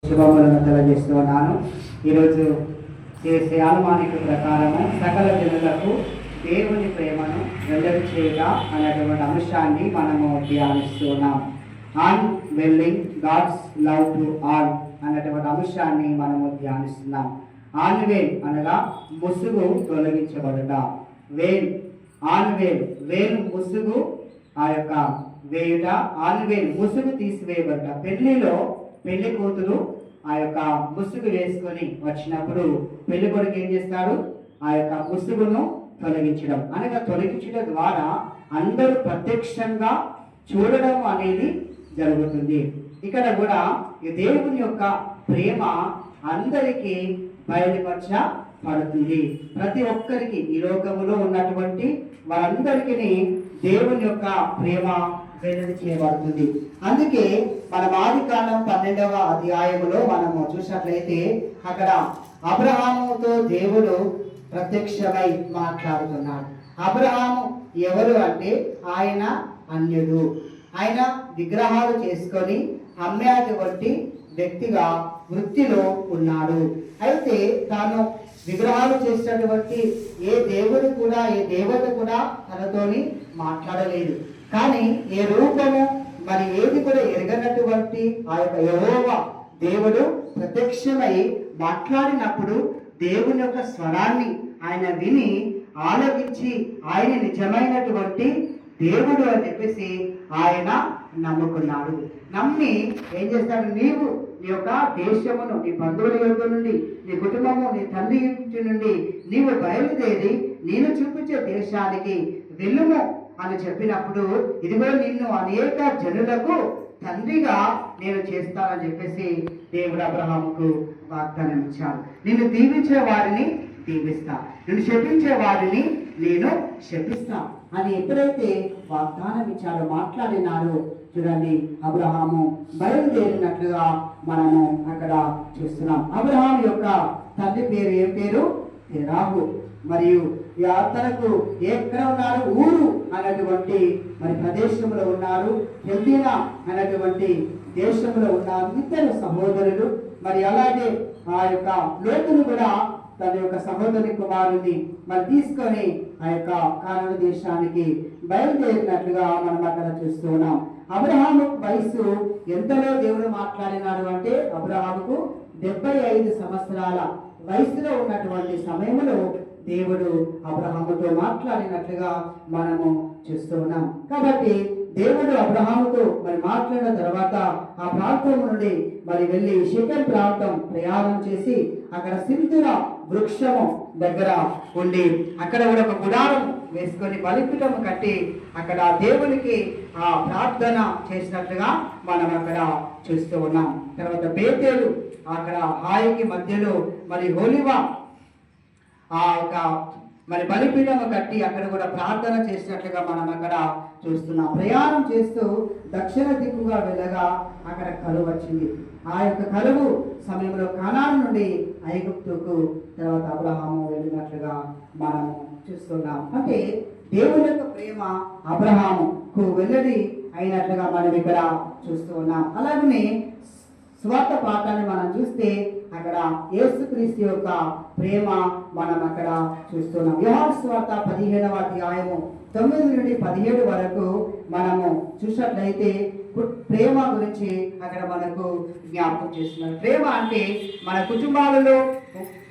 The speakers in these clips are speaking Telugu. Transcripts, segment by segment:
శుభములను తెలియజేస్తున్నాను. ఈరోజు చేసే అనుమానిక ప్రకారము సకల జనులకు దేవుని ప్రేమను వెల్లడి చేయక అనేటువంటి అంశాన్ని మనము ధ్యానిస్తున్నాం. On dwelling God's love to all అనేటువంటి అంశాన్ని మనము ధ్యానిస్తున్నాం. ఆన్ వేల్ అనగా ముసుగు తొలగించబడుట. వేల్ ఆన్ వేల్ వేలు ముసుగు ఆ యొక్క వేయుట. ఆన్ వేల్ ముసుగు తీసివేయబడుట. పెళ్లిలో పెళ్లి కూతురు ఆ యొక్క ముసుగు వేసుకొని వచ్చినప్పుడు పెళ్లి కొడుకు ఏం చేస్తాడు? ఆ యొక్క ముసుగును తొలగించడం అనగా తొలగించడం ద్వారా అందరూ ప్రత్యక్షంగా చూడడం అనేది జరుగుతుంది. ఇక్కడ కూడా ఈ దేవుని యొక్క ప్రేమ అందరికీ బయలుపరచబడుతుంది. ప్రతి ఒక్కరికి ఈ లోకములో ఉన్నటువంటి వారందరికీ దేవుని యొక్క ప్రేమ వెల్లడి చేయబడుతుంది. అందుకే మన ఆదికాండం 12వ అధ్యాయములో మనము చూసినట్లయితే అక్కడ అబ్రహాముతో దేవుడు ప్రత్యక్షమై మాట్లాడుతున్నాడు. అబ్రహాము ఎవరు అంటే ఆయన అన్యుడు. ఆయన విగ్రహాలు చేసుకొని అమ్మేటువంటి వ్యక్తిగా వృత్తిలో ఉన్నాడు. అయితే తాను విగ్రహాలు చేసినటువంటి ఏ దేవుడు కూడా ఏ దేవత కూడా తనతోని మాట్లాడలేదు. కానీ ఏ రూపము మరి ఏది కూడా ఎరగనటువంటి ఆ యొక్క యెహోవా దేవుడు ప్రత్యక్షమై మాట్లాడినప్పుడు దేవుని యొక్క స్వరాన్ని ఆయన విని ఆలకించి ఆయన నిజమైనటువంటి దేవుడు అని చెప్పేసి ఆయన నమ్ముకున్నాడు. నమ్మి ఏం చేస్తాడు? నీవు నీ యొక్క దేశమును, నీ బంధువుల యొక్క నుండి, నీ కుటుంబము, నీ తండ్రి ఇంటి నుండి నీవు బయలుదేరి నేను చూపించే దేశానికి వెళ్ళుము అని చెప్పినప్పుడు, ఇదిగో నిన్ను అనేక జనులకు తండ్రిగా నేను చేస్తానని చెప్పేసి దేవుడు అబ్రహాముకు వాగ్దానం ఇచ్చాడు. నిన్ను దీవించే వారిని దీవిస్తా, నిన్ను శపించే వారిని నేను శపిస్తా అని ఎప్పుడైతే వాగ్దానం ఇచ్చాడో, మాట్లాడినాడో చూడండి, అబ్రహాము బయలుదేరినట్లుగా మనము అక్కడ చూస్తున్నాం. అబ్రహాం యొక్క తండ్రి పేరు ఏం పేరు? తెరాహు. మరియు తనకు ఎక్కడ ఉన్నారు? ఊరు అన్నటువంటి మరి ప్రదేశంలో ఉన్నారు. హెల్దీనా అన్నటువంటి దేశంలో ఉన్నారు. ఇద్దరు సహోదరులు. మరి అలాగే ఆ యొక్క లోతును కూడా తన యొక్క సహోదరి కుమారుని మరి తీసుకొని ఆ యొక్క కానాను దేశానికి బయలుదేరినట్లుగా మనం అక్కడ చూస్తూ ఉన్నాం. అబ్రహాము వయసు ఎంతలో దేవుడు మాట్లాడినాడు అంటే, అబ్రహాముకు 75 సంవత్సరాల వయసులో ఉన్నటువంటి సమయంలో దేవుడు అబ్రహాముతో మాట్లాడినట్లుగా మనము చూస్తూ ఉన్నాం. కాబట్టి దేవుడు అబ్రహాముతో మరి మాట్లాడిన తర్వాత ఆ ప్రాంతం నుండి మరి వెళ్ళి షెకెం ప్రాంతం ప్రయాణం చేసి అక్కడ సింధూర వృక్షము దగ్గర ఉండి అక్కడ కూడా ఒక గుడారం వేసుకొని బలిపీఠము కట్టి అక్కడ దేవునికి ఆ ప్రార్థన చేసినట్లుగా మనం అక్కడ చూస్తూ ఉన్నాం. తర్వాత బేతేలు అక్కడ హాయికి మధ్యలో మరి హోలివా ఆ ఒక మరి బలిపీఠము కట్టి అక్కడ కూడా ప్రార్థన చేసినట్లుగా మనం అక్కడ చూస్తున్నాం. ప్రయాణం చేస్తూ దక్షిణ దిక్కుగా వెళ్ళగా అక్కడ కలువ వచ్చింది. ఆ యొక్క కలువు సమయంలో కానాను నుండి ఐగుప్తుకు తర్వాత అబ్రహాము వెళ్ళినట్లుగా మనము చూస్తున్నాం. అంటే దేవుని యొక్క ప్రేమ అబ్రహాముకు వెల్లడి అయినట్లుగా మనం ఇక్కడ చూస్తూ ఉన్నాం. అలాగనే స్వార్థ పాఠాన్ని మనం చూస్తే అక్కడ యేసుక్రీస్తు యొక్క ప్రేమ మనం అక్కడ చూస్తున్నాం. యోహాను సువార్త 15వ అధ్యాయము 9 నుండి 17 వరకు మనము చూసినట్లయితే ప్రేమ గురించి అక్కడ మనకు జ్ఞాపకం చేస్తున్నారు. ప్రేమ అంటే మన కుటుంబాలలో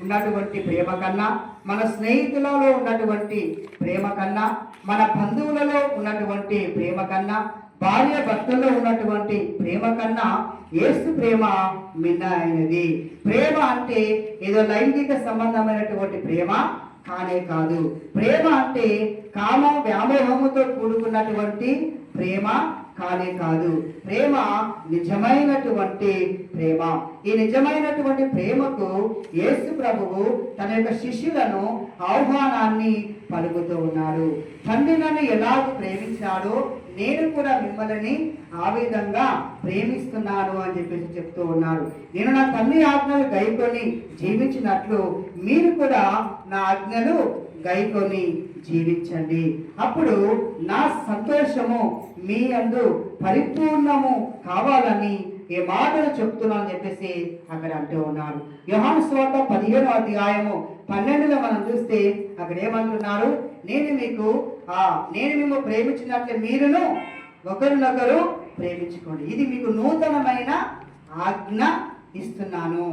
ఉన్నటువంటి ప్రేమ కన్నా, మన స్నేహితులలో ఉన్నటువంటి ప్రేమ కన్నా, మన బంధువులలో ఉన్నటువంటి ప్రేమ కన్నా, భార్య భర్తల్లో ఉన్నటువంటి ప్రేమ కన్నా యేసు ప్రేమ మిన్న అయినది. ప్రేమ అంటే ఏదో లైంగిక సంబంధమైనటువంటి ప్రేమ కానే కాదు. ప్రేమ అంటే కామ వ్యామోహముతో కూడుకున్నటువంటి ప్రేమ కానే కాదు. ప్రేమ నిజమైనటువంటి ప్రేమ. ఈ నిజమైనటువంటి ప్రేమకు యేసు ప్రభువు తన యొక్క శిష్యులను ఆహ్వానాన్ని పలుకుతూ ఉన్నాడు. తండ్రి నన్ను ఎలాగ ప్రేమించాడో నేను కూడా మిమ్మల్ని ఆ విధంగా ప్రేమిస్తున్నాను అని చెప్పేసి చెప్తూ ఉన్నాడు. నేను నా తండ్రి ఆజ్ఞలు గైకొని జీవించినట్లు మీరు కూడా నా ఆజ్ఞలు గైకొని జీవించండి. అప్పుడు నా సంతోషము మీ యందు పరిపూర్ణము కావాలని ఈ మాటలు చెప్తున్నాను అని చెప్పేసి అక్కడ అంటూ ఉన్నారు. యోహాను సువార్త 15వ అధ్యాయము 12లో మనం చూస్తే అక్కడ ఏమంటున్నారు, నేను మేము ప్రేమించినట్లే మీరును ఒకరినొకరు ప్రేమించుకోండి, ఇది మీకు నూతనమైన ఆజ్ఞ ఇస్తున్నాను.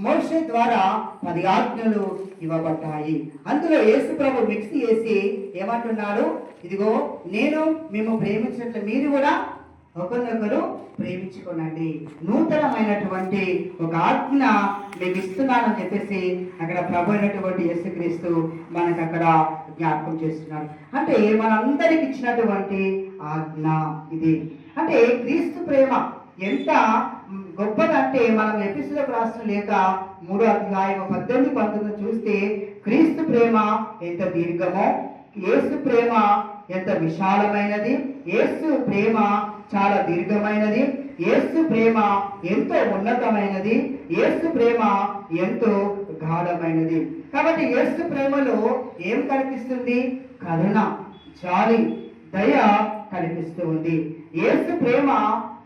మోషే ద్వారా 10 ఆజ్ఞలు ఇవ్వబడ్డాయి. అందులో యేసు ప్రభు మిక్స్ చేసి ఏమంటున్నారు, ఇదిగో నేను మేము ప్రేమించినట్లు మీరు కూడా ఒకరినొకరు ప్రేమించుకోనండి, నూతనమైనటువంటి ఒక ఆజ్ఞ మీకు ఇస్తున్నానని చెప్పేసి అక్కడ ప్రభు అయినటువంటి యేసుక్రీస్తు మనకు అక్కడ జ్ఞాపకం చేస్తున్నారు. అంటే మనందరికి ఇచ్చినటువంటి ఆజ్ఞ ఇది. అంటే క్రీస్తు ప్రేమ ఎంత గొప్పదంటే మనం ఎపిసోడ్కి రాసిన లేక 3వ అధ్యాయం 18-19 చూస్తే క్రీస్తు ప్రేమ ఎంత దీర్ఘమో, యేసు ప్రేమ ఎంత విశాలమైనది, యేసు ప్రేమ చాలా దీర్ఘమైనది, యేసు ప్రేమ ఎంతో ఉన్నతమైనది, యేసు ప్రేమ ఎంతో గాఢమైనది. కాబట్టి యేసు ప్రేమలో ఏం కనిపిస్తుంది? కరుణ, జాలి, దయ కనిపిస్తూ ఉంది. యేసు ప్రేమ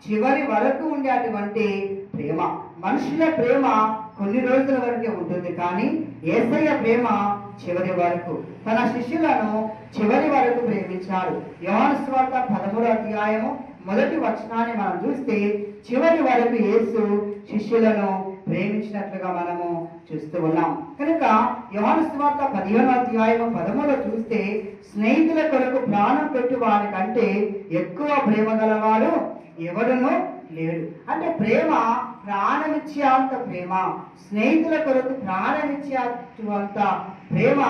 చివరి వరకు ఉండేటువంటి ప్రేమ. మనుషుల ప్రేమ కొన్ని రోజుల వరకే ఉంటుంది, కానీ యేసయ్య ప్రేమ చివరి వరకు, తన శిష్యులను చివరి వరకు ప్రేమించాడు. యోహాను సువార్త 13వ అధ్యాయము 1వ వచనాన్ని మనం చూస్తే చివరి వరకు యేసు శిష్యులను ప్రేమించినట్లుగా మనము చూస్తూ ఉన్నాం. కనుక యోహాను సువార్త 15వ అధ్యాయము 13లో చూస్తే స్నేహితుల కొరకు ప్రాణం పెట్టు వారి కంటే ఎక్కువ ప్రేమ గలవాడు ఎవడునూ లేడు. అంటే ప్రేమ ప్రాణమిచ్చేంత ప్రేమ, స్నేహితుల కొరకు ప్రాణమిచ్చేంత ప్రేమ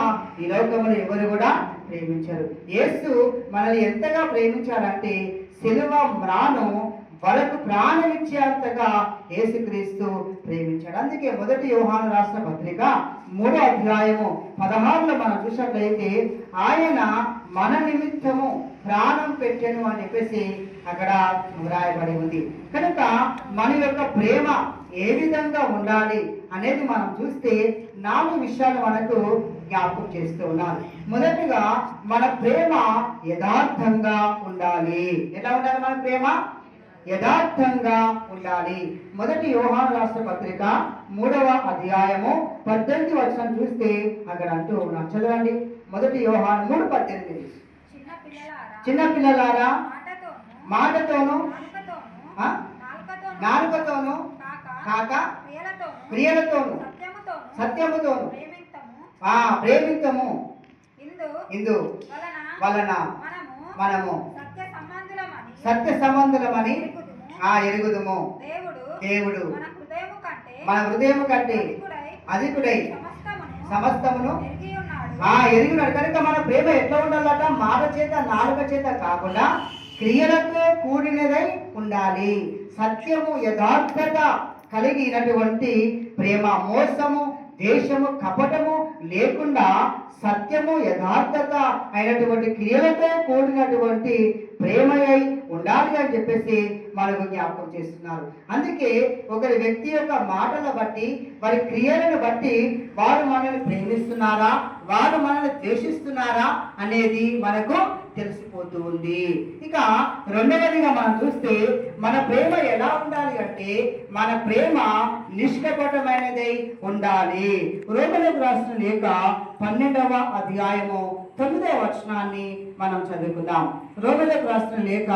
ఈ లోకంలో ఎవరు కూడా ప్రేమించరు. యేసు మనల్ని ఎంతగా ప్రేమించాడంటే సిలువ మ్రాను వరకు ప్రాణమిచ్చేంతగా యేసుక్రీస్తు ప్రేమించాడు. అందుకే 1 యోహాను రాసిన పత్రిక 3వ అధ్యాయము 16లో మనం చూసినట్లయితే ఆయన మన నిమిత్తము ప్రాణం పెట్టెను అని చెప్పేసి అక్కడ వ్రాయబడి ఉంది. కనుక మన యొక్క ప్రేమ ఏ విధంగా ఉండాలి అనేది మనం చూస్తే 4 విషయాలు మనకు జ్ఞాపకం చేస్తూ ఉన్నారు. మొదటిగా మన ప్రేమ యథార్థంగా ఉండాలి. ఎలా ఉండాలి మన ప్రేమ? యథార్థంగా ఉండాలి. 1 యోహాను రాష్ట్ర పత్రిక 3వ అధ్యాయము 18 వచనం చూస్తే అక్కడ అంటూ ఉన్నాం. చదవండి. 1 యోహాను 3:18. చిన్నపిల్లలారా మాటతోను నాలుకతోను కాక క్రియలతోను సత్యముతోను ప్రేమింతము, ఇందు వలన మనము సత్య సంబంధులమని ఎరుగుదుము. దేవుడు మన హృదయము కంటే అధికుడై సమస్తమును ఎరిగినాడు. కనుక మన ప్రేమ ఎట్లా ఉండాలట? మాట చేత నాలుక చేత కాకుండా క్రియలతో కూడినదై ఉండాలి. సత్యము యథార్థత కలిగినటువంటి ప్రేమ, మోసము దేశము కపటము లేకుండా సత్యము యథార్థత అయినటువంటి క్రియలతో కూడినటువంటి ప్రేమయై ఉండాలి అని చెప్పేసి మనకు జ్ఞాపకం చేస్తున్నారు. అందుకే ఒకరి వ్యక్తి యొక్క మాటల బట్టి, వారి క్రియలను బట్టి వారు మనల్ని ప్రేమిస్తున్నారా, వారు మనల్ని ద్వేషిస్తున్నారా అనేది మనకు తెలిసిపోతూ ఉంది. ఇక రెండవదిగా మనం చూస్తే మన ప్రేమ ఎలా ఉండాలి అంటే మన ప్రేమ నిష్కపటమైనదై ఉండాలి. రోమలకు రాసిన లేఖ 12వ అధ్యాయము 9వ వచనాన్ని మనం చదువుకుందాం. రోమలకు రాసిన లేఖ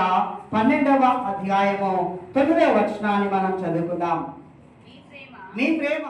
12వ అధ్యాయము 9వ వచనాన్ని మనం చదువుకుందాం. మీ ప్రేమ